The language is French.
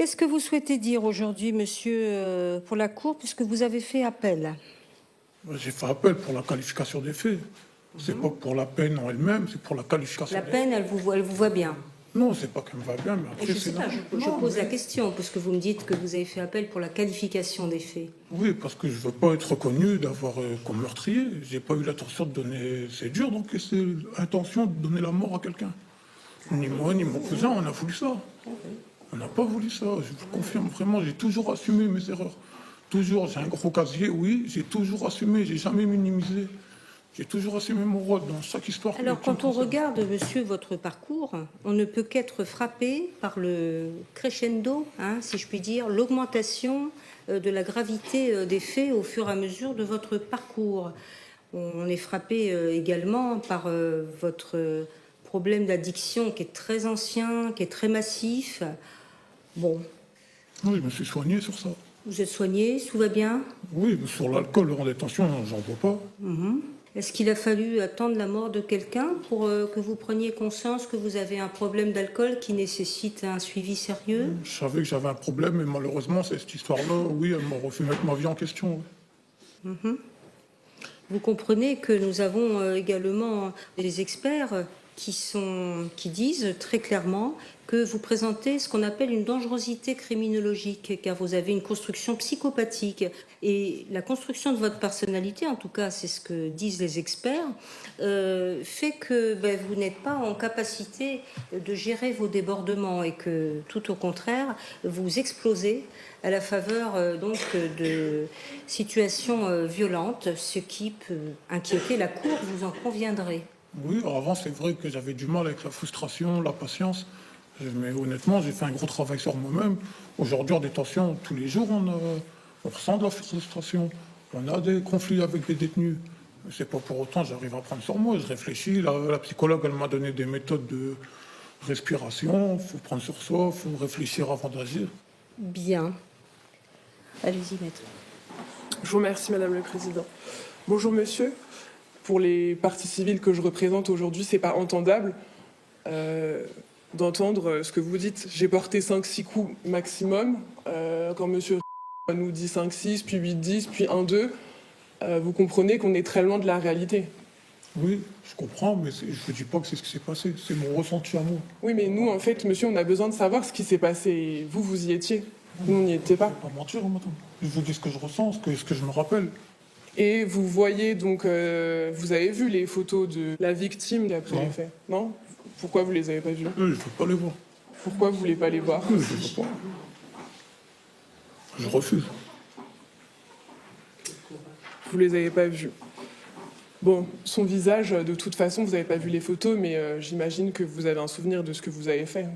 Qu'est-ce que vous souhaitez dire aujourd'hui, monsieur, pour la Cour, puisque vous avez fait appel? J'ai fait appel pour la qualification des faits. C'est pas pour la peine en elle-même, c'est pour la qualification La des peine, elle vous voit bien. Non, c'est pas qu'elle me va bien, mais après, Je sais pas, je pose la question, parce que vous me dites que vous avez fait appel pour la qualification des faits. Oui, parce que je veux pas être reconnu d'avoir comme meurtrier. J'ai pas eu l'intention de donner. C'est dur, donc c'est l'intention de donner la mort à quelqu'un. Ni moi, ni mon cousin, on a voulu ça. On n'a pas voulu ça, je vous confirme vraiment, j'ai toujours assumé mes erreurs. Toujours, j'ai un gros casier, oui, j'ai toujours assumé, j'ai jamais minimisé. J'ai toujours assumé mon rôle dans chaque histoire. Alors, quand on regarde, monsieur, votre parcours, on ne peut qu'être frappé par le crescendo, si je puis dire, l'augmentation de la gravité des faits au fur et à mesure de votre parcours. On est frappé également par votre problème d'addiction qui est très ancien, qui est très massif. Bon. Oui, je me suis soigné sur ça. Vous êtes soigné, tout va bien? Oui, mais sur l'alcool en détention, j'en vois pas. Est-ce qu'il a fallu attendre la mort de quelqu'un pour que vous preniez conscience que vous avez un problème d'alcool qui nécessite un suivi sérieux? Je savais que j'avais un problème, mais malheureusement, c'est cette histoire-là, oui, elle m'a refait mettre ma vie en question. Vous comprenez que nous avons également des experts qui disent très clairement que vous présentez ce qu'on appelle une dangerosité criminologique, car vous avez une construction psychopathique. Et la construction de votre personnalité, en tout cas c'est ce que disent les experts, fait que vous n'êtes pas en capacité de gérer vos débordements et que tout au contraire, vous explosez à la faveur donc de situations violentes, ce qui peut inquiéter la Cour, vous en conviendrez. Oui, avant, c'est vrai que j'avais du mal avec la frustration, la patience. Mais honnêtement, j'ai fait un gros travail sur moi-même. Aujourd'hui, en détention, tous les jours, on ressent de la frustration. On a des conflits avec des détenus. C'est pas pour autant j'arrive à prendre sur moi. Je réfléchis. La psychologue, elle m'a donné des méthodes de respiration. Il faut prendre sur soi, il faut réfléchir avant d'agir. Bien. Allez-y, maître. Je vous remercie, Madame le Président. Bonjour, monsieur. Pour les parties civiles que je représente aujourd'hui, c'est pas entendable d'entendre ce que vous dites. J'ai porté 5-6 coups maximum. Quand monsieur nous dit 5-6, puis 8-10, puis 1-2, vous comprenez qu'on est très loin de la réalité. Oui, je comprends, mais je ne dis pas que c'est ce qui s'est passé. C'est mon ressenti à moi. Oui, mais nous, en fait, monsieur, on a besoin de savoir ce qui s'est passé. Vous y étiez. Nous, on n'y était pas. Je ne vais pas mentir, madame. Je vous dis ce que je ressens, ce que je me rappelle. Et vous voyez donc, vous avez vu les photos de la victime après les faits, non? Pourquoi vous les avez pas vues? Je ne veux pas les voir. Pourquoi vous voulez pas les voir? Je ne veux pas. Je refuse. Vous les avez pas vues. Bon, son visage, de toute façon, vous n'avez pas vu les photos, mais j'imagine que vous avez un souvenir de ce que vous avez fait.